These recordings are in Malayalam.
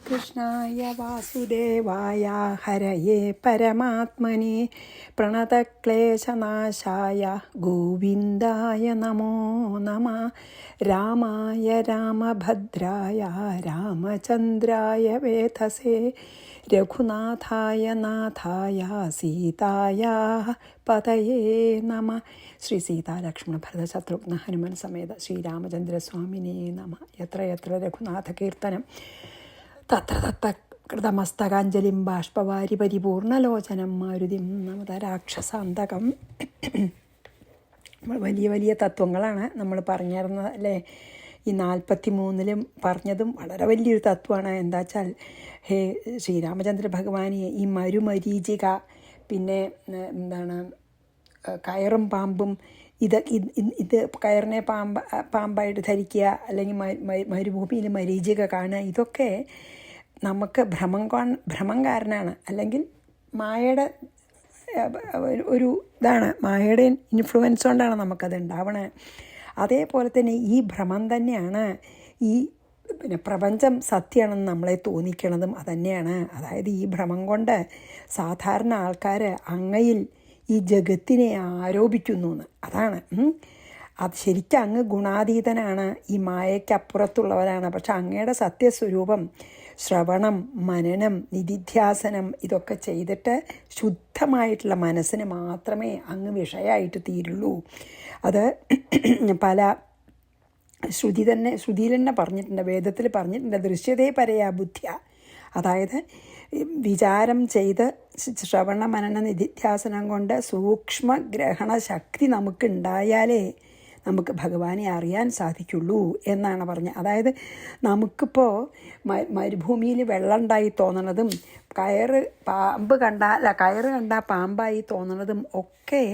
കൃഷ്ണായ വാസുദേവായ ഹരയേ പരമാത്മനെ പ്രണതക്ലേശനാശായ ഗോവിന്ദായ നമോ നമഃ. രാമായ രാമഭദ്രായ രാമചന്ദ്രായ വേധസേ രഘുനാഥായ നാഥായ സീതായ പതയേ നമഃ. ശ്രീ സീതാലക്ഷ്മണ ഭരത ശത്രുഘ്ന ഹനുമൻ സമേത ശ്രീരാമചന്ദ്രസ്വാമിനേ നമഃ. യത്ര യത്ര രഘുനാഥ കീർത്തനം തത്ര തത്ര കൃതമസ്തകാഞ്ജലിം ബാഷ്പവാരി പരിപൂർണലോചനം മാരുതിം നമത രാക്ഷസാന്തകം. വലിയ വലിയ തത്വങ്ങളാണ് നമ്മൾ പറഞ്ഞിരുന്നത് അല്ലേ. ഈ 43-ലും പറഞ്ഞതും വളരെ വലിയൊരു തത്വമാണ്. എന്താ വെച്ചാൽ ശ്രീരാമചന്ദ്ര ഭഗവാനെ ഈ മരുമരീചിക, പിന്നെ കയറും പാമ്പും, ഇത് കയറിനെ പാമ്പായിട്ട് ധരിക്കുക, അല്ലെങ്കിൽ മരുഭൂമിയിൽ മരീചിക കാണുക, ഇതൊക്കെ നമുക്ക് ഭ്രമം കാരണമാണ്. അല്ലെങ്കിൽ മായയുടെ ഒരു ഇതാണ്, മായയുടെ ഇൻഫ്ലുവൻസ് കൊണ്ടാണ് നമുക്കത് ഉണ്ടാവണേ. അതേപോലെ തന്നെ ഈ ഭ്രമം തന്നെയാണ് ഈ പ്രപഞ്ചം സത്യമാണെന്ന് നമ്മളെ തോന്നിക്കണതും അതുതന്നെയാണ്. അതായത് ഈ ഭ്രമം കൊണ്ട് സാധാരണ ആൾക്കാർ അങ്ങയിൽ ഈ ജഗത്തിനെ ആരോപിക്കുന്നു എന്ന്. അതാണ് അത് ശരിക്കും അങ്ങ് ഗുണാതീതനാണ്, ഈ മായയ്ക്കപ്പുറത്തുള്ളവരാണ്. പക്ഷെ അങ്ങയുടെ സത്യസ്വരൂപം ശ്രവണം, മനനം, നിധിധ്യാസനം ഇതൊക്കെ ചെയ്തിട്ട് ശുദ്ധമായിട്ടുള്ള മനസ്സിന് മാത്രമേ അങ്ങ് വിഷയമായിട്ട് തീരുള്ളൂ. അത് പല ശ്രുതിയിൽ തന്നെ പറഞ്ഞിട്ടുണ്ട്, വേദത്തിൽ പറഞ്ഞിട്ടുണ്ട്. ദൃശ്യതേ പരയാ ബുദ്ധിയ, അതായത് വിചാരം ചെയ്ത് ശ്രവണ മനന നിധിധ്യാസനം കൊണ്ട് സൂക്ഷ്മ ഗ്രഹണ ശക്തി നമുക്കുണ്ടായാലേ നമുക്ക് ഭഗവാനെ അറിയാൻ സാധിക്കുള്ളൂ എന്നാണ് പറഞ്ഞത്. അതായത് നമുക്കിപ്പോൾ മരുഭൂമിയിൽ വെള്ളം ഉണ്ടായി തോന്നണതും കയറ് കണ്ടാൽ പാമ്പായി തോന്നണതും ഒക്കെ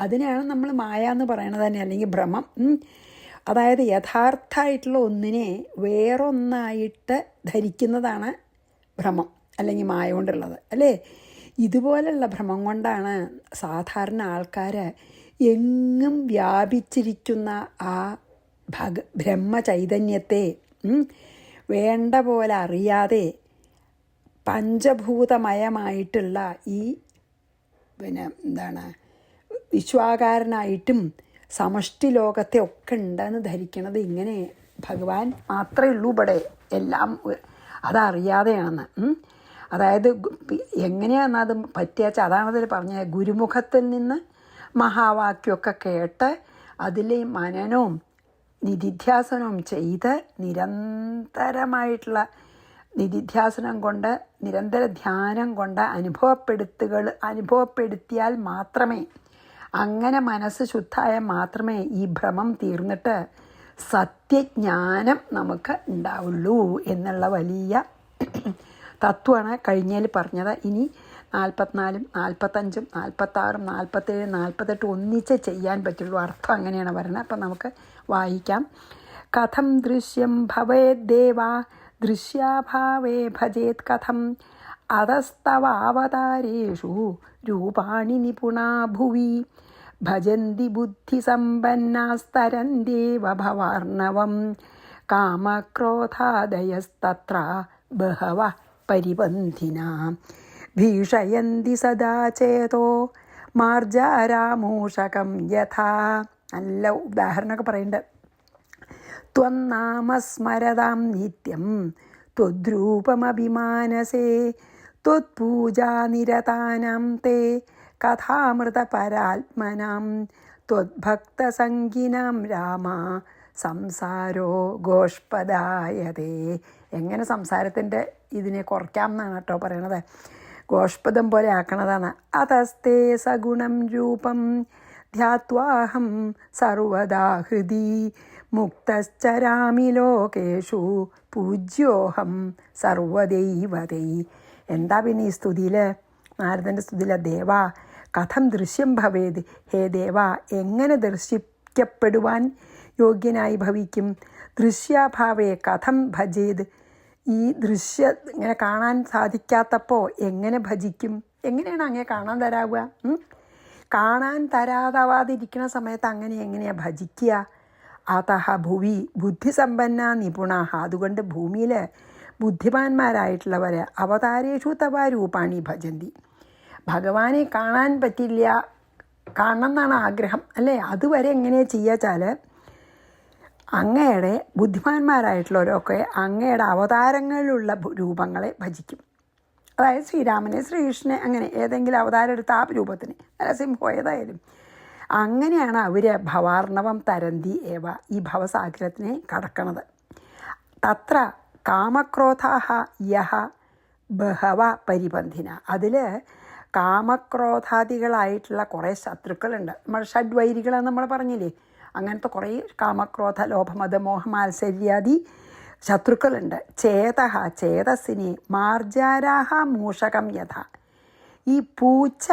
അതിനെയാണ് നമ്മൾ മായ എന്ന് പറയണത് തന്നെ, അല്ലെങ്കിൽ ഭ്രമം. അതായത് യഥാർത്ഥമായിട്ടുള്ള ഒന്നിനെ വേറൊന്നായിട്ട് ധരിക്കുന്നതാണ് ഭ്രമം, അല്ലെങ്കിൽ മായ കൊണ്ടുള്ളത് അല്ലേ. ഇതുപോലുള്ള ഭ്രമം കൊണ്ടാണ് സാധാരണ ആൾക്കാർ എങ്ങും വ്യാപിച്ചിരിക്കുന്ന ആ ബ്രഹ്മചൈതന്യത്തെ വേണ്ട പോലെ അറിയാതെ പഞ്ചഭൂതമയമായിട്ടുള്ള ഈ വിശ്വാകാരനായിട്ടും സമഷ്ടി ലോകത്തെ ഒക്കെ ഉണ്ടെന്ന് ധരിക്കണത് ഇങ്ങനെ ഭഗവാൻ മാത്രമേ ഉള്ളൂ ഇവിടെ, എല്ലാം അതറിയാതെയാണെന്ന്. അതായത് എങ്ങനെയാണെന്ന് അത് പറ്റിയാച്ചാൽ അതാണതിൽ പറഞ്ഞത്. ഗുരുമുഖത്തിൽ നിന്ന് മഹാവാക്യമൊക്കെ കേട്ട് അതിൽ മനനവും നിധിധ്യാസനവും ചെയ്ത് നിരന്തരമായിട്ടുള്ള നിധിധ്യാസനം കൊണ്ട്, നിരന്തര ധ്യാനം കൊണ്ട് അനുഭവപ്പെടുത്തിയാൽ മാത്രമേ, അങ്ങനെ മനസ്സ് ശുദ്ധമായാൽ മാത്രമേ ഈ ഭ്രമം തീർന്നിട്ട് സത്യജ്ഞാനം നമുക്ക് ഉണ്ടാവുള്ളൂ എന്നുള്ള വലിയ തത്വമാണ് കഴിഞ്ഞതിൽ പറഞ്ഞത്. ഇനി 44, 45, 46, 47, 48 ഒന്നിച്ച് ചെയ്യാൻ പറ്റുള്ളൂ. അർത്ഥം അങ്ങനെയാണ് പറയുന്നത്. അപ്പം നമുക്ക് വായിക്കാം. കഥം ദൃശ്യം ഭവേദ്ദേവ ദൃശ്യാഭാവേ ഭജേത് കഥം അതസ്തവാവതാരേഷു രൂപാണി നിപുണാ ഭുവി ഭജന്തി ബുദ്ധിസമ്പന്നാസ്തരന്ദേവ ഭവാർണവം കാമക്രോധാദയസ്തത്ര ബഹവ പരിപന്ഥിനാ ഭീഷയന്തി സദാ ചേതോ മാർജാരാമൂഷകം യഥാ. നല്ല ഉദാഹരണമൊക്കെ പറയുന്നുണ്ട്. ത്വന്നാമസ്മരതാം നിത്യം ത്വദ്രൂപമഭിമാനസേ ത്വത്പൂജാനിരതാനാം തേ കഥാമൃതപരാത്മനാം ത്വദ്ഭക്തസംഗിനാം രാമ സംസാരോ ഗോഷ്പദായതേ. എങ്ങനെ സംസാരത്തിൻ്റെ ഇതിനെ കുറയ്ക്കാം എന്നാണ് കേട്ടോ പറയണത്. ഗോഷ്പദം പോലെ ആക്കണതാണ്. അതസ്തേ സഗുണം രൂപം ധ്യാത്വാഹം സർവദാ ഹൃദി മുക്തശ്ചരാമി ലോകേഷു പൂജ്യോഹം സർവദൈവതൈ. എന്താ പിന്നെ ഈ സ്തുതിയിൽ, നാരദൻ്റെ സ്തുതിയിൽ, ദേവാ കഥം ദൃശ്യം ഭവേത്, ഹേ ദേവ എങ്ങനെ ദർശിക്കപ്പെടുവാൻ യോഗ്യനായി ഭവിക്കും. ദൃശ്യാഭാവേ കഥം ഭജേത്, ഈ ഇങ്ങനെ കാണാൻ സാധിക്കാത്തപ്പോൾ എങ്ങനെ ഭജിക്കും? എങ്ങനെയാണ് അങ്ങനെ കാണാൻ തരാവുക? കാണാൻ തരാതാവാതിരിക്കുന്ന സമയത്ത് എങ്ങനെയാണ് ഭജിക്കുക? അതഹ ഭുവി ബുദ്ധിസമ്പന്ന നിപുണാഹ. അതുകൊണ്ട് ഭൂമിയിൽ ബുദ്ധിമാന്മാരായിട്ടുള്ളവർ അവതാരേഷു തവ രൂപാണി ഭജന്തി. ഭഗവാനെ കാണാൻ പറ്റില്ല, കാണണം എന്നാണ് ആഗ്രഹം അല്ലേ? അതുവരെ എങ്ങനെയാണ് ചെയ്യാച്ചാൽ അങ്ങയുടെ ബുദ്ധിമാന്മാരായിട്ടുള്ളവരൊക്കെ അങ്ങയുടെ അവതാരങ്ങളിലുള്ള രൂപങ്ങളെ ഭജിക്കും. അതായത് ശ്രീരാമനെ, ശ്രീകൃഷ്ണനെ, അങ്ങനെ ഏതെങ്കിലും അവതാരം എടുത്ത ആ രൂപത്തിന്, നരസിംഹോ ഏതായാലും അങ്ങനെയാണ് അവർ ഭവാർണവം തരന്തി ഏവ, ഈ ഭവസാഗരത്തിനെ കടക്കണത്. തത്ര കാമക്രോധാഹ യഹ ബഹവ പരിബന്ധിന. അതിൽ കാമക്രോധാദികളായിട്ടുള്ള കുറേ ശത്രുക്കളുണ്ട്. നമ്മൾ ഷഡ്വൈരികളെന്ന് നമ്മൾ പറഞ്ഞില്ലേ, അങ്ങനത്തെ കുറേ കാമക്രോധ ലോഭമത മോഹമാത്സര്യാദി ശത്രുക്കളുണ്ട്. ചേതഹ ചേതസ്സിനെ മാർജാരാഹ മൂഷകം യഥ. ഈ പൂച്ച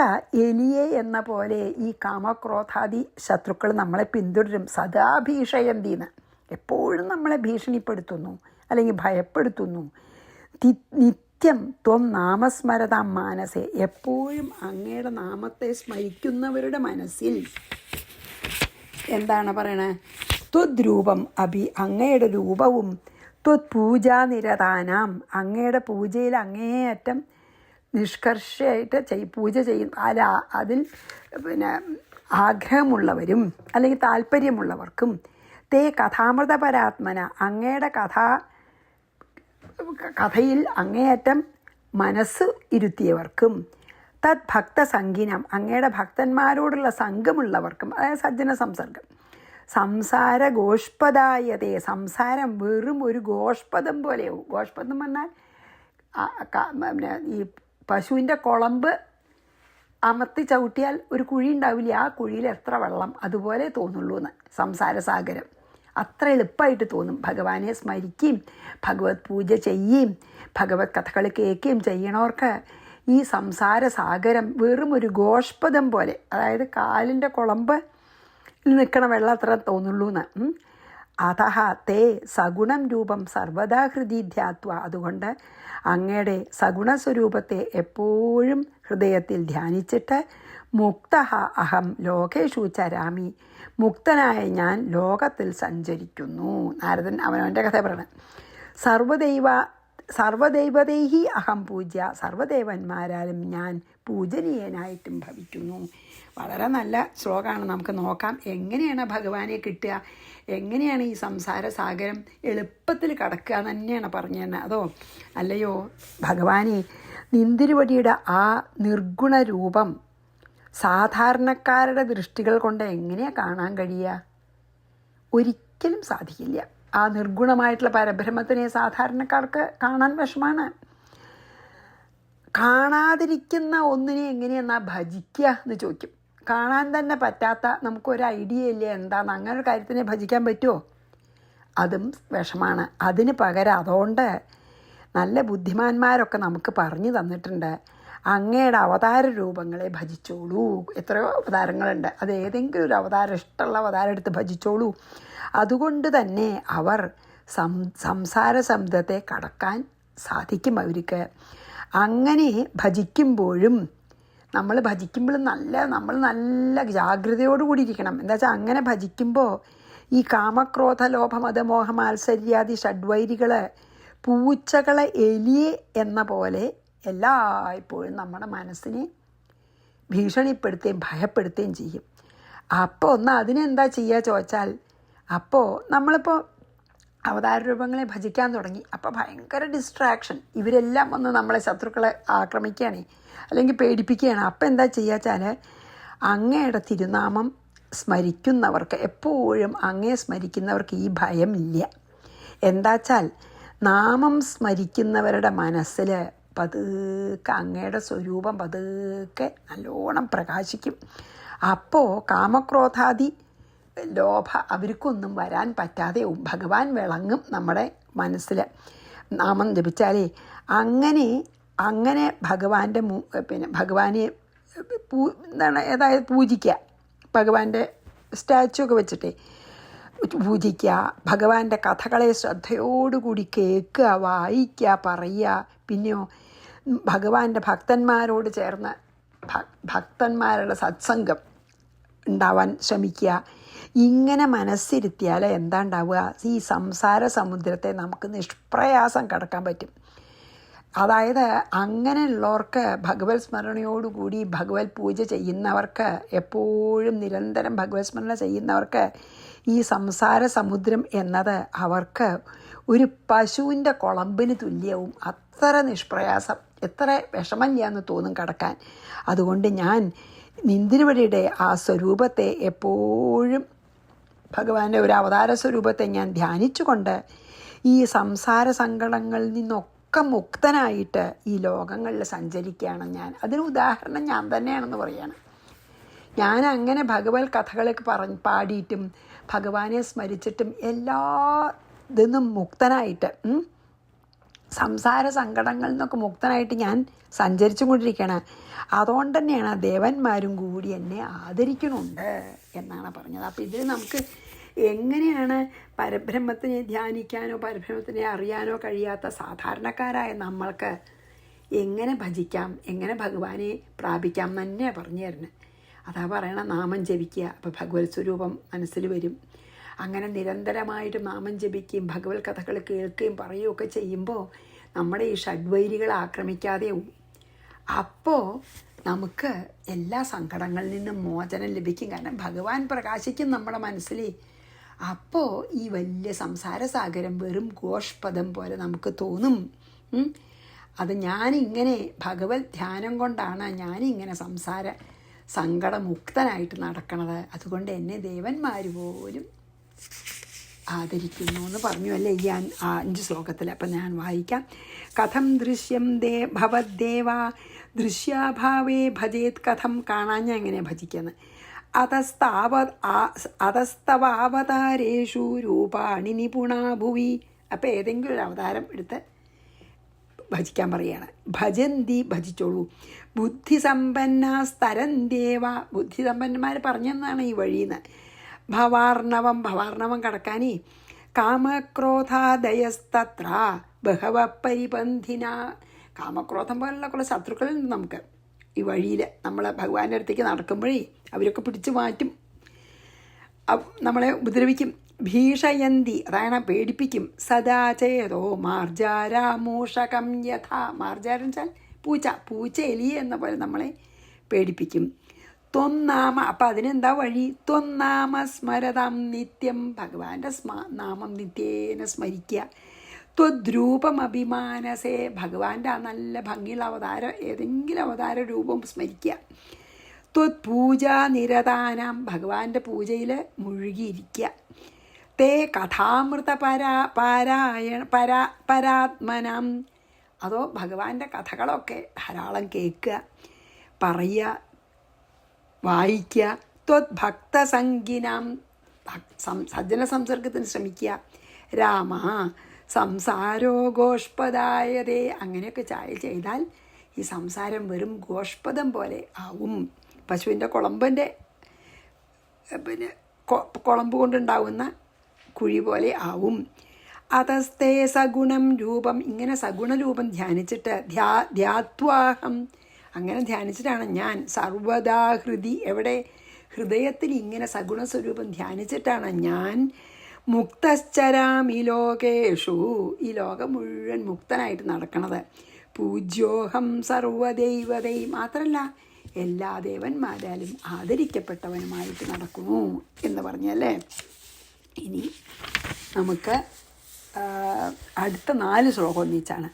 എലിയെ എന്ന പോലെ ഈ കാമക്രോധാദി ശത്രുക്കൾ നമ്മളെ പിന്തുടരും. സദാ ഭീഷയന്തിന്ന്, എപ്പോഴും നമ്മളെ ഭീഷണിപ്പെടുത്തുന്നു അല്ലെങ്കിൽ ഭയപ്പെടുത്തുന്നു. നിത്യം ത്വം നാമസ്മരതാം മാനസേ, എപ്പോഴും അങ്ങയുടെ നാമത്തെ സ്മരിക്കുന്നവരുടെ മനസ്സിൽ എന്താണ് പറയണേ? ത്വദ്രൂപം അഭി, അങ്ങയുടെ രൂപവും, ത്വത് പൂജാനിരതാനാം, അങ്ങയുടെ പൂജയിൽ അങ്ങേയറ്റം നിഷ്കർഷയായിട്ട് പൂജ ചെയ്യും അല്ല അതിൽ ആഗ്രഹമുള്ളവരും അല്ലെങ്കിൽ താല്പര്യമുള്ളവർക്കും, തേ കഥാമൃതപരാത്മന, അങ്ങയുടെ കഥയിൽ അങ്ങേയറ്റം മനസ്സ് ഇരുത്തിയവർക്കും, തത് ഭക്തസംഗിനം, അങ്ങയുടെ ഭക്തന്മാരോടുള്ള സംഘമുള്ളവർക്കും, അതായത് സജ്ജന സംസർഗം, സംസാര ഗോഷ്പദായതേ, സംസാരം വെറും ഒരു ഗോഷ്പദം പോലെയാവും. ഗോഷ്പദം പറഞ്ഞാൽ ഈ പശുവിൻ്റെ കുളമ്പ് അമർത്തി ചവിട്ടിയാൽ ഒരു കുഴി ഉണ്ടാവില്ല, ആ കുഴിയിൽ എത്ര വെള്ളം, അതുപോലെ തോന്നുള്ളൂ എന്ന്. സംസാരസാഗരം അത്ര എളുപ്പമായിട്ട് തോന്നും. ഭഗവാനെ സ്മരിക്കുകയും ഭഗവത് പൂജ ചെയ്യുകയും ഭഗവത് കഥകൾ കേൾക്കുകയും ചെയ്യണവർക്ക് ഈ സംസാരസാഗരം വെറും ഒരു ഗോഷ്പദം പോലെ, അതായത് കാലിൻ്റെ കുളമ്പ് നിൽക്കണ വെള്ളം അത്ര തോന്നുള്ളൂ എന്ന്. അതഹ തേ സഗുണം രൂപം സർവദാ ഹൃദി ധ്യാത്വ, അതുകൊണ്ട് അങ്ങയുടെ സഗുണസ്വരൂപത്തെ എപ്പോഴും ഹൃദയത്തിൽ ധ്യാനിച്ചിട്ട്, മുക്തഃ അഹം ലോകേഷു ചരാമി, മുക്തനായ ഞാൻ ലോകത്തിൽ സഞ്ചരിക്കുന്നു. നാരദൻ അവനവൻ്റെ കഥ പറയണം. സർവദൈവതൈഹി അഹം പൂജ്യ, സർവദേവന്മാരാലും ഞാൻ പൂജനീയനായിട്ടും ഭവിക്കുന്നു. വളരെ നല്ല ശ്ലോകമാണ്. നമുക്ക് നോക്കാം എങ്ങനെയാണ് ഭഗവാനെ കിട്ടുക, എങ്ങനെയാണ് ഈ സംസാര സാഗരം എളുപ്പത്തിൽ കടക്കുക എന്ന് തന്നെയാണ് പറഞ്ഞു തന്നെ. അതോ അല്ലയോ ഭഗവാനെ, നിന്തിരുവടിയുടെ ആ നിർഗുണ രൂപം സാധാരണക്കാരുടെ ദൃഷ്ടികൾ കൊണ്ട് എങ്ങനെയാണ് കാണാൻ കഴിയുക? ഒരിക്കലും സാധിക്കില്ല. ആ നിർഗുണമായിട്ടുള്ള പരബ്രഹ്മത്തിനെ സാധാരണക്കാർക്ക് കാണാൻ വിഷമാണ്. കാണാതിരിക്കുന്ന ഒന്നിനെ എങ്ങനെയെന്നാ ഭജിക്കുക എന്ന് ചോദിക്കും. കാണാൻ തന്നെ പറ്റാത്ത നമുക്കൊരു ഐഡിയ ഇല്ല എന്താന്ന്, അങ്ങനെ ഒരു കാര്യത്തിനെ ഭജിക്കാൻ പറ്റുമോ? അതും വിഷമാണ്. അതിന് പകരം അതുകൊണ്ട് നല്ല ബുദ്ധിമാന്മാരൊക്കെ നമുക്ക് പറഞ്ഞു തന്നിട്ടുണ്ട്, അങ്ങയുടെ അവതാര രൂപങ്ങളെ ഭജിച്ചോളൂ. എത്രയോ അവതാരങ്ങളുണ്ട്, അത് ഏതെങ്കിലും ഒരു അവതാരം, ഇഷ്ടമുള്ള അവതാരം എടുത്ത് ഭജിച്ചോളൂ. അതുകൊണ്ട് തന്നെ അവർ സംസാര സമുദ്രത്തെ കടക്കാൻ സാധിക്കും അവർക്ക്. അങ്ങനെ ഭജിക്കുമ്പോഴും നമ്മൾ നമ്മൾ നല്ല ജാഗ്രതയോടുകൂടി ഇരിക്കണം. എന്താ വെച്ചാൽ അങ്ങനെ ഭജിക്കുമ്പോൾ ഈ കാമക്രോധ ലോഭമത മോഹമാത്സര്യാദി ഷഡ്വൈരികൾ പൂച്ചകളെ എലിയെ എന്ന പോലെ എല്ലായ്പ്പോഴും നമ്മുടെ മനസ്സിനെ ഭീഷണിപ്പെടുത്തുകയും ഭയപ്പെടുത്തുകയും ചെയ്യും. അപ്പോൾ അതിനെന്താ ചെയ്യുക ചോദിച്ചാൽ, അപ്പോൾ നമ്മളിപ്പോൾ അവതാര രൂപങ്ങളെ ഭജിക്കാൻ തുടങ്ങി, അപ്പോൾ ഭയങ്കര ഡിസ്ട്രാക്ഷൻ, ഇവരെല്ലാം വന്ന് നമ്മളെ ശത്രുക്കളെ ആക്രമിക്കുകയാണ് അല്ലെങ്കിൽ പേടിപ്പിക്കുകയാണ്. അപ്പോൾ എന്താ ചെയ്യുക വെച്ചാൽ, അങ്ങയുടെ തിരുനാമം സ്മരിക്കുന്നവർക്ക്, എപ്പോഴും അങ്ങയെ സ്മരിക്കുന്നവർക്ക് ഈ ഭയമില്ല. എന്താ വെച്ചാൽ നാമം സ്മരിക്കുന്നവരുടെ മനസ്സിൽ പതുക്കെ അങ്ങയുടെ സ്വരൂപം പതുക്കെ നല്ലോണം പ്രകാശിക്കും. അപ്പോൾ കാമക്രോധാദി ലോഭ അവർക്കൊന്നും വരാൻ പറ്റാതെയാവും. ഭഗവാൻ വിളങ്ങും നമ്മുടെ മനസ്സിൽ നാമം ജപിച്ചാലേ. അങ്ങനെ ഭഗവാന്റെ ഭഗവാനെ പൂജിക്കുക, ഭഗവാന്റെ സ്റ്റാച്ചു ഒക്കെ വെച്ചിട്ടേ പൂജിക്കുക, ഭഗവാന്റെ കഥകളെ ശ്രദ്ധയോടുകൂടി കേൾക്കുക, വായിക്കുക, പറയുക. പിന്നെയോ ഭഗവാന്റെ ഭക്തന്മാരോട് ചേർന്ന് ഭക്തന്മാരുടെ സത്സംഗം ഉണ്ടാവാൻ ശ്രമിക്കുക. ഇങ്ങനെ മനസ്സിരുത്തിയാൽ എന്താ ഉണ്ടാവുക? ഈ സംസാര സമുദ്രത്തെ നമുക്ക് നിഷ്പ്രയാസം കടക്കാൻ പറ്റും. അതായത് അങ്ങനെയുള്ളവർക്ക് ഭഗവത് സ്മരണയോടുകൂടി ഭഗവത് പൂജ ചെയ്യുന്നവർക്ക്, എപ്പോഴും നിരന്തരം ഭഗവത് സ്മരണ ചെയ്യുന്നവർക്ക് ഈ സംസാര സമുദ്രം എന്നത് അവർക്ക് ഒരു പശുവിൻ്റെ കുളമ്പിന് തുല്യവും. അത്ര നിഷ്പ്രയാസം, എത്ര വിഷമമില്ല എന്ന് തോന്നും കടക്കാൻ. അതുകൊണ്ട് ഞാൻ നിന്തിരുവടിയുടെ ആ സ്വരൂപത്തെ എപ്പോഴും, ഭഗവാന്റെ ഒരു അവതാര സ്വരൂപത്തെ ഞാൻ ധ്യാനിച്ചുകൊണ്ട് ഈ സംസാര സങ്കടങ്ങളിൽ നിന്നൊക്കെ മുക്തനായിട്ട് ഈ ലോകങ്ങളിൽ സഞ്ചരിക്കുകയാണ് ഞാൻ. അതിന് ഉദാഹരണം ഞാൻ തന്നെയാണെന്ന് പറയാണ്. ഞാൻ അങ്ങനെ ഭഗവത് കഥകളൊക്കെ പാടിയിട്ടും ഭഗവാനെ സ്മരിച്ചിട്ടും എല്ലാ ഇതൊന്നും മുക്തനായിട്ട്, സംസാര സങ്കടങ്ങളിൽ നിന്നൊക്കെ മുക്തനായിട്ട് ഞാൻ സഞ്ചരിച്ചു കൊണ്ടിരിക്കുകയാണ്. അതുകൊണ്ട് തന്നെയാണ് ദേവന്മാരും കൂടി എന്നെ ആദരിക്കണുണ്ട് എന്നാണ് പറഞ്ഞത്. അപ്പോൾ ഇതിൽ നമുക്ക് എങ്ങനെയാണ് പരബ്രഹ്മത്തിനെ ധ്യാനിക്കാനോ പരബ്രഹ്മത്തിനെ അറിയാനോ കഴിയാത്ത സാധാരണക്കാരായ നമ്മൾക്ക് എങ്ങനെ ഭജിക്കാം, എങ്ങനെ ഭഗവാനെ പ്രാപിക്കാം എന്ന് തന്നെയാണ് പറഞ്ഞു തരുന്നത്. അതാ പറയണ, നാമം ജപിക്കുക. അപ്പോൾ ഭഗവത് സ്വരൂപം മനസ്സിൽ വരും. അങ്ങനെ നിരന്തരമായിട്ട് നാമം ജപിക്കുകയും ഭഗവത് കഥകൾ കേൾക്കുകയും പറയുകയൊക്കെ ചെയ്യുമ്പോൾ നമ്മുടെ ഈ ഷഡ്വൈരികൾ ആക്രമിക്കാതെയാവും. അപ്പോൾ നമുക്ക് എല്ലാ സങ്കടങ്ങളിൽ നിന്നും മോചനം ലഭിക്കും. കാരണം ഭഗവാൻ പ്രകാശിക്കും നമ്മുടെ മനസ്സിൽ. അപ്പോൾ ഈ വലിയ സംസാര സാഗരം വെറും ഗോഷ്പദം പോലെ നമുക്ക് തോന്നും. അത് ഞാനിങ്ങനെ ഭഗവത് ധ്യാനം കൊണ്ടാണ് ഞാനിങ്ങനെ സംസാര സങ്കടമുക്തനായിട്ട് നടക്കണത്. അതുകൊണ്ട് എന്നെ ദേവന്മാർ പോലും ആദരിക്കുന്നു എന്ന് പറഞ്ഞു അല്ലേ ഈ 5 ശ്ലോകത്തിൽ. അപ്പം ഞാൻ വായിക്കാം. കഥം ദൃശ്യം ഭവദ്ദേവ ദൃശ്യാഭാവേ ഭജേത്. കഥം കാണാൻ എങ്ങനെ ഭജിക്കുന്നത്. അതസ്തവാവതാരേഷു രൂപാണി നിപുണാ ഭുവി. അപ്പം ഏതെങ്കിലും ഒരു അവതാരം എടുത്ത് ഭജിക്കാൻ പറയുകയാണ്. ഭജന്തി, ഭജിച്ചോളൂ. ബുദ്ധിസമ്പന്നാസ്തരന്തേവ. ബുദ്ധിസമ്പന്നന്മാർ പറഞ്ഞെന്നാണ് ഈ വഴിയെന്ന്. ഭവാർണവം കടക്കാനേ. കാമക്രോധാദയസ്തത്ര ബഹവ പരിപന്ധിന. കാമക്രോധം പോലുള്ള കുറേ ശത്രുക്കളുണ്ട് നമുക്ക് ഈ വഴിയിൽ. നമ്മൾ ഭഗവാന്റെ അടുത്തേക്ക് നടക്കുമ്പോഴേ അവരൊക്കെ പിടിച്ചു മാറ്റും, നമ്മളെ ഉപദ്രവിക്കും. ഭീഷയന്തി, അതാണ് പേടിപ്പിക്കും. സദാചേതോ മാർജാരാമൂഷകം യഥാ. മാർജാരം വെച്ചാൽ പൂച്ച എലി എന്ന പോലെ നമ്മളെ പേടിപ്പിക്കും. ത്വന്നാമ, അപ്പം അതിനെന്താ വഴി? ത്വന്നാമ സ്മരതാം നിത്യം. ഭഗവാന്റെ നാമം നിത്യേന സ്മരിക്കുക. ത്വദ്രൂപം അഭിമാനസേ. ഭഗവാന്റെ ആ നല്ല ഭംഗിയുള്ള അവതാരം, ഏതെങ്കിലും അവതാര രൂപം സ്മരിക്കുക. ത്വത്പൂജ നിരതാനാം. ഭഗവാന്റെ പൂജയിൽ മുഴുകിയിരിക്കുക. തേ കഥാമൃത പരാത്മനം. അതോ ഭഗവാന്റെ കഥകളൊക്കെ ധാരാളം കേൾക്കുക, പറയുക, വായിക്കുക. ത്വദ്ഭക്തസംഗിനാം. സജ്ജന സംസർഗത്തിന് ശ്രമിക്കുക. രാമ സംസാരോ ഗോഷ്പദായതേ. അങ്ങനെയൊക്കെ ചെയ്താൽ ഈ സംസാരം വെറും ഗോഷ്പദം പോലെ ആവും. പശുവിൻ്റെ കുളമ്പിൻ്റെ കുളമ്പ് കൊണ്ടുണ്ടാവുന്ന കുഴി പോലെ ആവും. അതസ്തേ സഗുണം രൂപം. ഇങ്ങനെ സഗുണരൂപം ധ്യാനിച്ചിട്ട് ധ്യാത്വാഹം, അങ്ങനെ ധ്യാനിച്ചിട്ടാണ് ഞാൻ സർവദാ ഹൃദി. എവിടെ? ഹൃദയത്തിൽ ഇങ്ങനെ സഗുണസ്വരൂപം ധ്യാനിച്ചിട്ടാണ് ഞാൻ മുക്തശ്ചരാമി ലോകേഷു. ഈ ലോകം മുഴുവൻ മുക്തനായിട്ട് നടക്കണത്. പൂജ്യോഹം സർവദൈവതൈ. മാത്രമല്ല എല്ലാ ദേവന്മാരാലും ആദരിക്കപ്പെട്ടവനുമായിട്ട് നടക്കുന്നു എന്ന് പറഞ്ഞല്ലേ. ഇനി നമുക്ക് അടുത്ത 4 ശ്ലോകം ഒന്നിച്ചാണ്.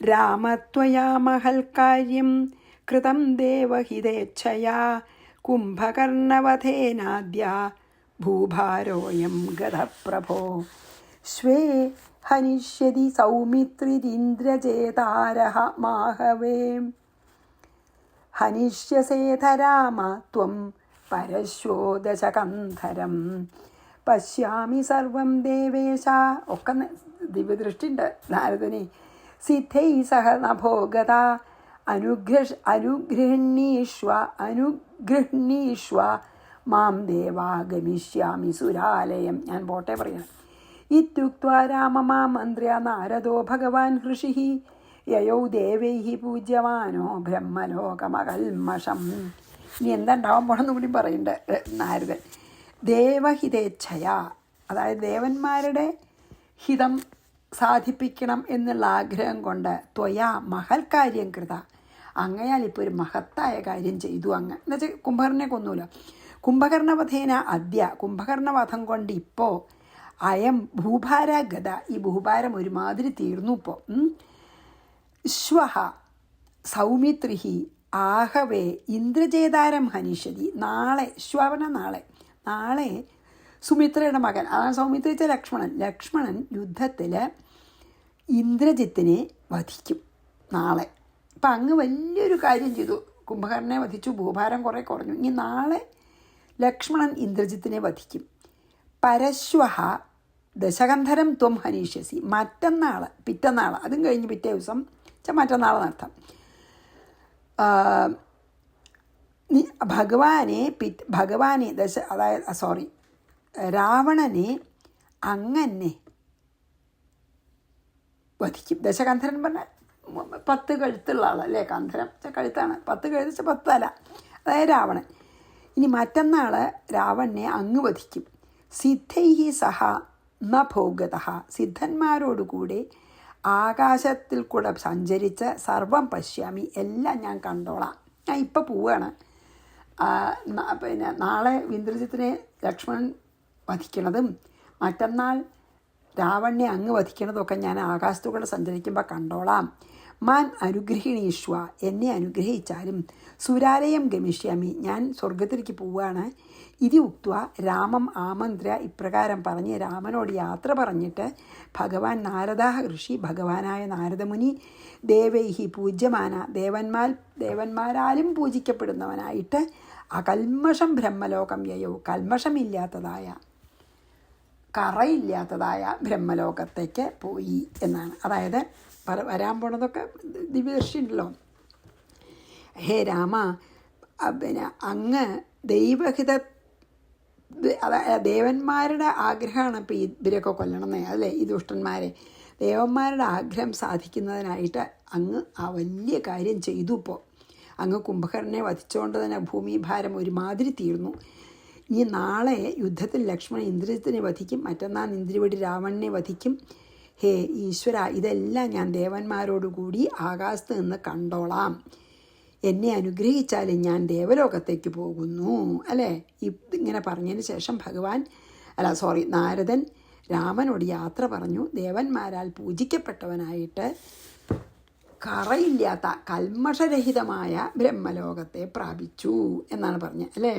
രാമത്വയാ മഹൽ കാര്യം കൃതം ദേവഹിതേച്ഛയാ കുംഭകർണവധേനാദ്യ ഭൂഭാരോയം ഗതപ്രഭോ സ്വേ ഹനിഷ്യതി സൗമിത്രിരിന്ദ്രജേതാരഃ മാഹവേ ഹനിഷ്യസേധരാമ ത്വം പരശ്വോദശകന്ധരം പശ്യാമി സർവം ദേവേശ. ഒക്കെ ദിവ്യദൃഷ്ടിയുണ്ട് നാരദനെ. സിദ്ധൈ സഹ നഭോഗത അനുഗൃഹ്ണീഷ്വ മാം ദേവാ ഗമിഷ്യാമി സുരാലയം. ഞാൻ പോട്ടെ പറയണം. ഇത്യുക്ത്വാ രാമമാമന്ത്ര്യ നാരദോ ഭഗവാൻ ഋഷിഃ യയൗ ദേവൈഃ പൂജ്യമാനോ ബ്രഹ്മലോകമകൽമഷം. ഇനി എന്താ ഉണ്ടാവാൻ പോണെന്ന് കൂടി പറയുന്നുണ്ട് നാരദൻ. ദേവഹിതേച്ഛയ, അതായത് ദേവന്മാരുടെ ഹിതം സാധിപ്പിക്കണം എന്നുള്ള ആഗ്രഹം കൊണ്ട് ത്വയാ മഹൽ കാര്യം കൃത, അങ്ങയാൽ ഇപ്പോൾ ഒരു മഹത്തായ കാര്യം ചെയ്തു അങ്ങ്. എന്നുവെച്ചാൽ കുംഭകർണനെ കൊന്നൂലോ. കുംഭകർണവധേന അദ്യ, കുംഭകർണവധം കൊണ്ട് ഇപ്പോൾ അയം ഭൂഭാരഗത, ഈ ഭൂഭാരം ഒരുമാതിരി തീർന്നു ഇപ്പോൾ. ശ്വഹ സൗമിത്രിഹി ആഹവേ ഇന്ദ്രജേതാരം ഹനിഷ്യതി, നാളെ, ശ്വവന നാളെ സുമിത്രയുടെ മകൻ, അതാണ് സൗമിത്ര വെച്ച ലക്ഷ്മണൻ യുദ്ധത്തിൽ ഇന്ദ്രജിത്തിനെ വധിക്കും നാളെ. അപ്പം അങ്ങ് വലിയൊരു കാര്യം ചെയ്തു, കുംഭകർണനെ വധിച്ചു, ഭൂഭാരം കുറേ കുറഞ്ഞു. ഇനി നാളെ ലക്ഷ്മണൻ ഇന്ദ്രജിത്തിനെ വധിക്കും. പരശ്വഹ ദശകന്ധരം ത്വം ഹനീഷ്യസി, പിറ്റന്നാൾ, അതും കഴിഞ്ഞ് പിറ്റേ ദിവസം മറ്റന്നാൾ നടത്താം. ഭഗവാനെ രാവണനെ അങ്ങനെ വധിക്കും. ദശകന്ധരൻ പറഞ്ഞാൽ 10 കഴുത്തുള്ള ആളല്ലേ, കന്ധരം കഴുത്താണ്, 10 കഴുത്ത് 10 തല, അതായത് രാവണൻ. ഇനി മറ്റന്നാൾ രാവണനെ അങ്ങ് വധിക്കും. സിദ്ധൈഹി സഹ ന ഭോഗത, സിദ്ധന്മാരോടുകൂടെ ആകാശത്തിൽ കൂടെ സഞ്ചരിച്ച് സർവം പശ്യാമി, എല്ലാം ഞാൻ കണ്ടോളാം. ഞാൻ ഇപ്പം പോവുകയാണ്. പിന്നെ നാളെ ഇന്ദ്രജിത്തിനെ ലക്ഷ്മണൻ വധിക്കണതും മറ്റന്നാൾ രാവണനെ അങ്ങ് വധിക്കണതൊക്കെ ഞാൻ ആകാശത്തുകൂടെ സഞ്ചരിക്കുമ്പോൾ കണ്ടോളാം. മാൻ അനുഗ്രഹിണീഷ്വ, എന്നെ അനുഗ്രഹിച്ചാലും സുരാലയം ഗമിഷ്യാമി, ഞാൻ സ്വർഗത്തിലേക്ക് പോവുകയാണ്. ഇതി ഉക്ത്വ രാമം ആമന്ത്ര, ഇപ്രകാരം പറഞ്ഞ് രാമനോട് യാത്ര പറഞ്ഞിട്ട് ഭഗവാൻ നാരദാഹ ഋഷി, ഭഗവാനായ നാരദമുനി, ദേവൈഹി പൂജ്യമാന, ദേവന്മാരാലും പൂജിക്കപ്പെടുന്നവനായിട്ട് അകൽമഷം ബ്രഹ്മലോകം യയോ, കൽമഷമില്ലാത്തതായ കറയില്ലാത്തതായ ബ്രഹ്മലോകത്തേക്ക് പോയി എന്നാണ്. അതായത് വരാൻ പോണതൊക്കെ ദിവ്യദർശിയുണ്ടല്ലോ. ഹേ രാമ, പിന്നെ അങ്ങ് ദൈവഹിത, അതായത് ദേവന്മാരുടെ ആഗ്രഹമാണ് ഇപ്പോൾ ഇവരൊക്കെ കൊല്ലണമെന്നേ, അല്ലേ, ഈ ദുഷ്ടന്മാരെ. ദേവന്മാരുടെ ആഗ്രഹം സാധിക്കുന്നതിനായിട്ട് അങ്ങ് ആ വലിയ കാര്യം ചെയ്തു. ഇപ്പോൾ അങ്ങ് കുംഭകർണനെ വധിച്ചുകൊണ്ട് തന്നെ ഭൂമിഭാരം ഒരുമാതിരി തീർന്നു. ഇനി നാളെ യുദ്ധത്തിൽ ലക്ഷ്മണൻ ഇന്ദ്രജിത്തിനെ വധിക്കും, മറ്റന്നാൾ ഇന്ദ്രവടി രാവണനെ വധിക്കും. ഹേ ഈശ്വര, ഇതെല്ലാം ഞാൻ ദേവന്മാരോടുകൂടി ആകാശത്ത് നിന്ന് കണ്ടോളാം. എന്നെ അനുഗ്രഹിച്ചാലും ഞാൻ ദേവലോകത്തേക്ക് പോകുന്നു, അല്ലേ. ഇങ്ങനെ പറഞ്ഞതിന് ശേഷം നാരദൻ രാമനോട് യാത്ര പറഞ്ഞു. ദേവന്മാരാൽ പൂജിക്കപ്പെട്ടവനായിട്ട് കറയില്ലാത്ത കൽമഷരഹിതമായ ബ്രഹ്മലോകത്തെ പ്രാപിച്ചു എന്നാണ് പറഞ്ഞത്, അല്ലേ.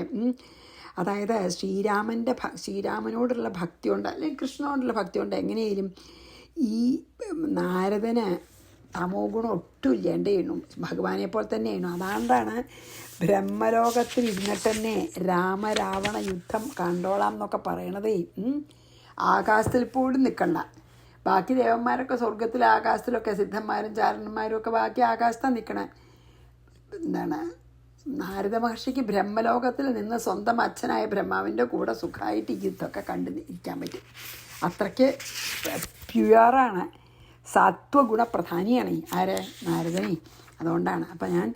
അതായത് ശ്രീരാമനോടുള്ള ഭക്തി കൊണ്ട്, അല്ലെങ്കിൽ കൃഷ്ണനോടുള്ള ഭക്തി കൊണ്ട് എങ്ങനെയും ഈ നാരദന് തമോ ഗുണം ഒട്ടും ഇല്ലേണ്ടേണു, ഭഗവാനെ പോലെ തന്നെയാണ്. അതുകൊണ്ടാണ് ബ്രഹ്മലോകത്തിൽ ഇരുന്നിട്ട് തന്നെ രാമരാവണ യുദ്ധം കണ്ടോളാം എന്നൊക്കെ പറയണതേ. ആകാശത്തിൽ പോലും നിൽക്കണ്ട, ബാക്കി ദേവന്മാരൊക്കെ സ്വർഗത്തിൽ ആകാശത്തിലൊക്കെ, സിദ്ധന്മാരും ചാരണന്മാരും ഒക്കെ ബാക്കി ആകാശത്താണ് നിൽക്കണേ. നാരദ മഹർഷിക്ക് ബ്രഹ്മലോകത്തിൽ നിന്ന് സ്വന്തം അച്ഛനായ ബ്രഹ്മാവിൻ്റെ കൂടെ സുഖമായിട്ട് ഈ യുദ്ധമൊക്കെ കണ്ടു ഇരിക്കാൻ പറ്റും. അത്രയ്ക്ക് പ്യുവറാണ്, സത്വഗുണപ്രധാനിയാണ് ആരെ, നാരദനെ. അതുകൊണ്ടാണ്. അപ്പം ഞാൻ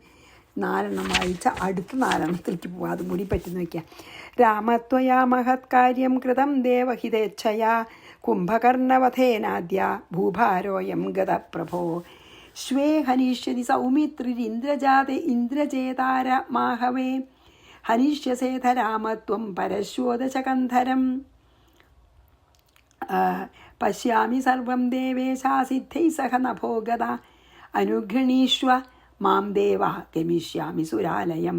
4 വായിച്ച അടുത്ത 4 പോവാം, അതും കൂടി പറ്റുന്ന വയ്ക്കുക. രാമത്വയാ മഹത്കാര്യം കൃതം ദേവഹിതേച്ഛയാ കുംഭകർണവധേനാദ്യ ഭൂഭാരോയം ഗതപ്രഭോ ശ്വേ ഹനീഷ്യതി ഇന്ദ്രജേതാര മാഹവേ ഹനീഷ്യസേധ രാമത്വം പരശ്വോദശകന്ധരം പശ്യാമി സർവം ദേവേശാസിദ്ധൈ സഹ നഭോഗത അനുഗൃണീഷ്വ മാം ദേവ ഗമിഷ്യാമി സുരാലയം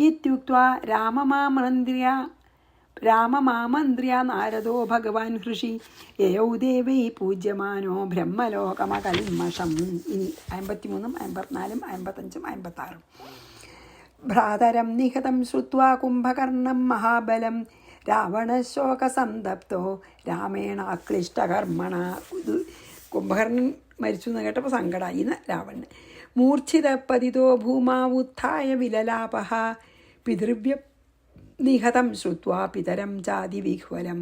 ഇത്യുക്ത്വാ രാമമാമന്ത്ര്യ നാരദോ ഭഗവാൻ ഹൃഷി യയൗ ദേവൈ പൂജ്യമാനോ ബ്രഹ്മലോകമകൽമഷം. ഇനി 53, 54, 55, 56. ഭ്രാതരം നിഹതം ശ്രുത്വാ കുംഭകർണം മഹാബലം രാവണശോകസന്തപ്തോ രാമേണ അക്ലിഷ്ടകർമ്മണ. കുംഭകർണൻ മരിച്ചു എന്ന് കേട്ടപ്പോൾ സങ്കടമായി രാവണന്. മൂർച്ഛിതപതിതോ ഭൂമാവുത്ഥായ വിലലാപഃ പിതൃവ്യ നിഹതം ശ്രുത്വാ പിതരം ചാതിവിഹ്വലം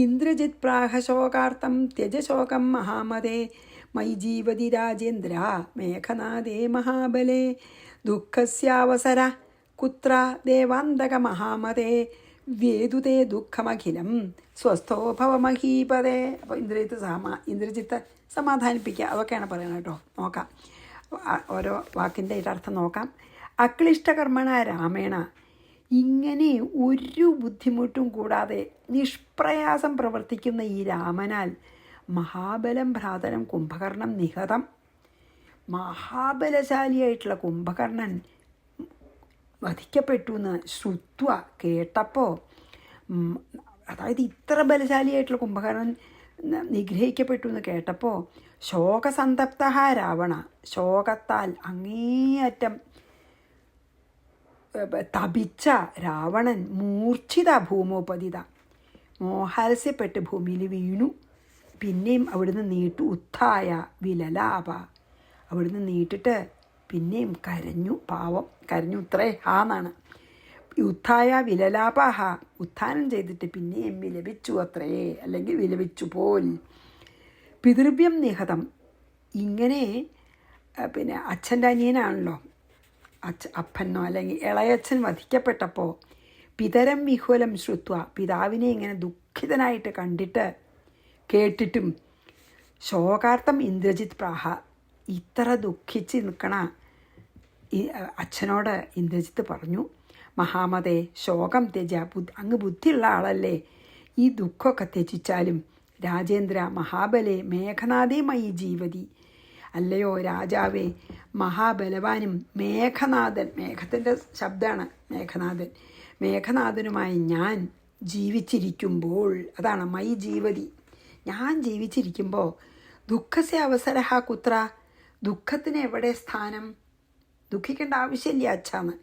ഇന്ദ്രജിത് പ്രാഹശോകാർത്ഥം ത്യജശോകം മഹാമതേ മയി ജീവതി രാജേന്ദ്ര മേഘനാദേ മഹാബലേ ദുഃഖസ്യാവസര കുത്ര ദേവാന്തക മഹാമതേ വേദുതേ ദുഃഖമഖിലം സ്വസ്ഥോ ഭവമഹീപതേ. അപ്പോൾ ഇന്ദ്രജിത്ത് സമാധാനിപ്പിക്കുക, അതൊക്കെയാണ് പറയുന്നത് കേട്ടോ. നോക്കാം, ഓരോ വാക്കിൻ്റെ അർത്ഥം നോക്കാം. അക്ലിഷ്ടകർമ്മണ രാമേണ, ഇങ്ങനെ ഒരു ബുദ്ധിമുട്ടും കൂടാതെ നിഷ്പ്രയാസം പ്രവർത്തിക്കുന്ന ഈ രാമനാൽ മഹാബലം ഭ്രാതരം കുംഭകർണം നിഹതം. മഹാബലശാലിയായിട്ടുള്ള കുംഭകർണൻ വധിക്കപ്പെട്ടു എന്ന് ശ്രുത്വ, കേട്ടപ്പോൾ, അതായത് ഇത്ര ബലശാലിയായിട്ടുള്ള കുംഭകർണൻ നിഗ്രഹിക്കപ്പെട്ടു എന്ന് കേട്ടപ്പോൾ ശോകസന്തപ്ത രാവണ, ശോകത്താൽ അങ്ങേയറ്റം തപിച്ച രാവണൻ മൂർച്ഛിത ഭൂമോപതിത, മോഹാലസ്യപ്പെട്ട് ഭൂമിയിൽ വീണു. പിന്നെയും അവിടുന്ന് നീട്ടു, ഉത്ഥായ വിലലാപ, അവിടുന്ന് നീട്ടിട്ട് പിന്നെയും കരഞ്ഞു. പാവം കരഞ്ഞു, ഇത്രേ ഹാന്നാണ്. ഉത്ഥായ വിലലാപഹ, ഉത്ഥാനം ചെയ്തിട്ട് പിന്നെയും വിലപിച്ചു അത്രേ, അല്ലെങ്കിൽ വിലപിച്ചു പോൽ. പിതൃഭ്യം നിഹതം, ഇങ്ങനെ പിന്നെ അച്ഛൻ്റെ അനിയനാണല്ലോ അപ്പനോ അല്ലെങ്കിൽ ഇളയച്ഛൻ വധിക്കപ്പെട്ടപ്പോൾ പിതരം വിഹുലം ശ്രുത്വ, പിതാവിനെ ഇങ്ങനെ ദുഃഖിതനായിട്ട് കണ്ടിട്ട് കേട്ടിട്ടും ശോകാർത്ഥം ഇന്ദ്രജിത് പ്രാഹ, ഇത്ര ദുഃഖിച്ച് നിൽക്കണ അച്ഛനോട് ഇന്ദ്രജിത്ത് പറഞ്ഞു, മഹാമതേ ശോകം ത്യജ, അങ്ങ് ബുദ്ധിയുള്ള ആളല്ലേ, ഈ ദുഃഖമൊക്കെ ത്യജിച്ചാലും രാജേന്ദ്ര മഹാബലേ മേഘനാഥേ മയി ജീവതി, അല്ലയോ രാജാവേ മഹാബലവാനും മേഘനാഥൻ, മേഘത്തിൻ്റെ ശബ്ദമാണ് മേഘനാഥൻ, മേഘനാഥനുമായി ഞാൻ ജീവിച്ചിരിക്കുമ്പോൾ, അതാണ് മൈ ജീവതി, ഞാൻ ജീവിച്ചിരിക്കുമ്പോൾ ദുഃഖസ്യ അവസരഹ കുത്ര, ദുഃഖത്തിന് എവിടെ സ്ഥാനം, ദുഃഖിക്കേണ്ട ആവശ്യമില്ല അച്ഛാന്ന്.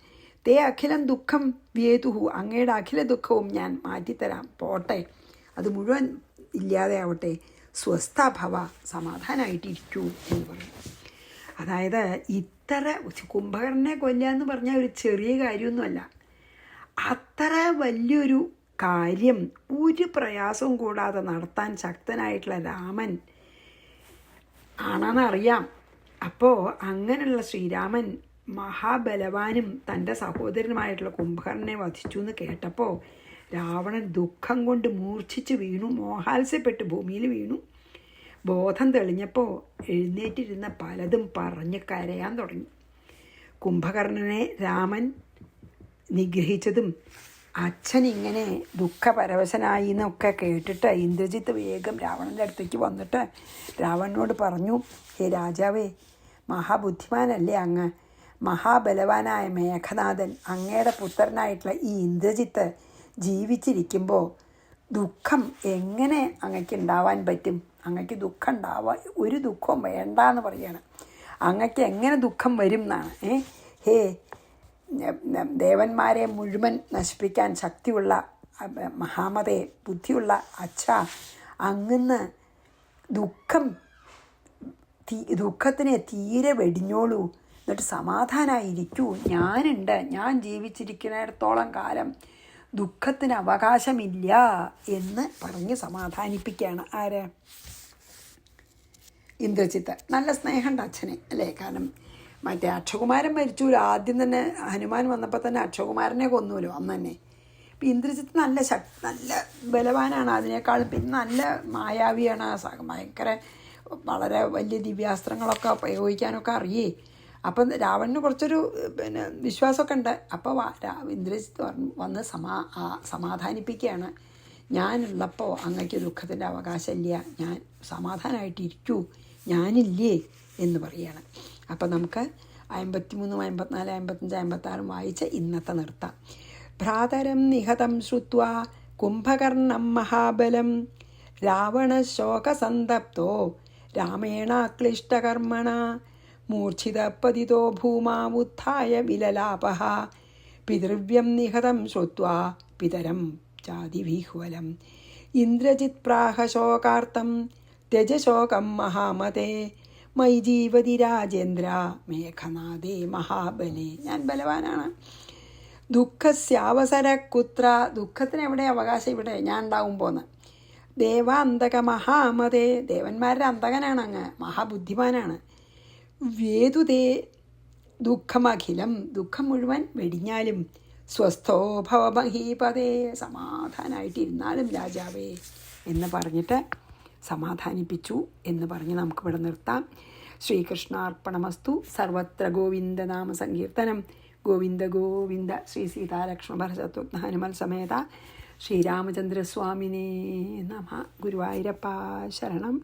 തേ അഖിലം ദുഃഖം വേതുഹു, അങ്ങയുടെ അഖില ദുഃഖവും ഞാൻ മാറ്റിത്തരാം, പോട്ടെ, അത് മുഴുവൻ ഇല്ലാതെ ആവട്ടെ, സ്വസ്ഥഭവ, സമാധാനമായിട്ടിരിക്കൂ എന്ന് പറയും. അതായത് ഇത്ര കുംഭകർണനെ കൊല്ലുക എന്ന് പറഞ്ഞാൽ ഒരു ചെറിയ കാര്യമൊന്നുമല്ല. അത്ര വലിയൊരു കാര്യം ഒരു പ്രയാസവും കൂടാതെ നടത്താൻ ശക്തനായിട്ടുള്ള രാമൻ ആണെന്നറിയാം. അപ്പോൾ അങ്ങനെയുള്ള ശ്രീരാമൻ മഹാബലവാനും തൻ്റെ സഹോദരനുമായിട്ടുള്ള കുംഭകർണനെ വധിച്ചു എന്ന് കേട്ടപ്പോൾ രാവണൻ ദുഃഖം കൊണ്ട് മൂർച്ഛിച്ച് വീണു, മോഹാത്സ്യപ്പെട്ട് ഭൂമിയിൽ വീണു. ബോധം തെളിഞ്ഞപ്പോൾ എഴുന്നേറ്റിരുന്ന പലതും പറഞ്ഞ് കരയാൻ തുടങ്ങി. കുംഭകർണനെ രാമൻ നിഗ്രഹിച്ചതും അച്ഛൻ ഇങ്ങനെ ദുഃഖപരവശനായി എന്നൊക്കെ കേട്ടിട്ട് ഇന്ദ്രജിത്ത് വേഗം രാവണൻ്റെ അടുത്തേക്ക് വന്നിട്ട് രാവണനോട് പറഞ്ഞു, ഹേ രാജാവേ, മഹാബുദ്ധിമാനല്ലേ അങ്ങ്, മഹാബലവാനായ മേഘനാഥൻ അങ്ങയുടെ പുത്രനായിട്ടുള്ള ഈ ഇന്ദ്രജിത്ത് ജീവിച്ചിരിക്കുമ്പോൾ ദുഃഖം എങ്ങനെ അങ്ങക്ക് ഉണ്ടാവാൻ പറ്റും, അങ്ങക്ക് ദുഃഖം ഉണ്ടാവാൻ ഒരു ദുഃഖവും വേണ്ടാന്ന് പറയാണ്. അങ്ങക്ക് എങ്ങനെ ദുഃഖം വരും എന്നാണ്. ഹേ ദേവന്മാരെ മുഴുവൻ നശിപ്പിക്കാൻ ശക്തിയുള്ള മഹാമതേ, ബുദ്ധിയുള്ള അച്ഛ, അങ്ങന്ന് ദുഃഖത്തിനെ തീരെ വെടിഞ്ഞോളൂ, എന്നിട്ട് സമാധാനമായിരിക്കൂ, ഞാനുണ്ട്, ഞാൻ ജീവിച്ചിരിക്കുന്നിടത്തോളം കാലം ദുഃഖത്തിന് അവകാശമില്ല എന്ന് പറഞ്ഞ് സമാധാനിപ്പിക്കുകയാണ്. ആര്? ഇന്ദ്രജിത്ത്. നല്ല സ്നേഹമുണ്ട് അച്ഛനെ അല്ലേ, കാരണം മറ്റേ അക്ഷകുമാരൻ മരിച്ചൂല്ലോ, ആദ്യം തന്നെ ഹനുമാൻ വന്നപ്പോൾ തന്നെ അക്ഷകുമാരനെ കൊന്നൂല്ലോ അന്ന് തന്നെ. ഇപ്പം ഇന്ദ്രജിത്ത് നല്ല ബലവാനാണ്, അതിനേക്കാളും പിന്നെ നല്ല മായാവിയാണ്, ഭയങ്കര വളരെ വലിയ ദിവ്യാസ്ത്രങ്ങളൊക്കെ പ്രയോഗിക്കാനൊക്കെ അറിയേ. അപ്പം രാവണന് കുറച്ചൊരു വിശ്വാസമൊക്കെ ഉണ്ട്. അപ്പോൾ ഇന്ദ്രജിത്ത് വന്ന് സമാധാനിപ്പിക്കുകയാണ്, ഞാനുള്ളപ്പോൾ അങ്ങക്ക് ദുഃഖത്തിൻ്റെ അവകാശമില്ല, ഞാൻ സമാധാനമായിട്ടിരിക്കൂ, ഞാനില്ലേ എന്ന് പറയുകയാണ്. അപ്പം നമുക്ക് 53, 54, 55, 56 വായിച്ച് ഇന്നത്തെ നിർത്താം. ഭ്രാതരം നിഹതം ശ്രുത്വാ കുംഭകർണം മഹാബലം രാവണശോകസന്തപ്തോ രാമേണ ക്ലിഷ്ടകർമ്മണ മൂർച്ഛിതപതിതോ ഭൂമാവുത്ഥായ വിലലാപഃ പിതൃവ്യം നിഹതം ശ്രുത്വാ പിതരം ചാതിവിഹ്വലം ഇന്ദ്രജിത് പ്രാഹ ശോകാർത്തം ത്യജശോകം മഹാമതേ മൈ ജീവതി രാജേന്ദ്ര മേഘനാഥേ മഹാബലേ. ഞാൻ ബലവാനാണ്. ദുഃഖസ്യാവസര കുത്ര, ദുഃഖത്തിന് എവിടെ അവകാശം, ഇവിടെ ഞാൻ ഉണ്ടാകുമ്പോന്ന്. ദേവാന്തക മഹാമതേ, ദേവന്മാരുടെ അന്തകനാണ് അങ്ങ്, മഹാബുദ്ധിമാനാണ്. വേദുതേ ദുഃഖമഖിലം, ദുഃഖം മുഴുവൻ വെടിഞ്ഞാലും സ്വസ്ഥോ ഭവ മഹീപതേ, സമാധാനമായിട്ടിരുന്നാലും രാജാവേ എന്ന് പറഞ്ഞിട്ട് സമാധാനിപ്പിച്ചു എന്ന് പറഞ്ഞ് നമുക്കിവിടെ നിർത്താം. ശ്രീകൃഷ്ണാർപ്പണമസ്തു. സർവത്ര ഗോവിന്ദനാമ സങ്കീർത്തനം. ഗോവിന്ദ ഗോവിന്ദ. ശ്രീ സീതാലക്ഷ്മണ ഭരതത്വജ്ഞ ഹനുമൽ സമേത ശ്രീരാമചന്ദ്രസ്വാമിനേ നമഃ. ഗുരുവായൂരപ്പ ശരണം.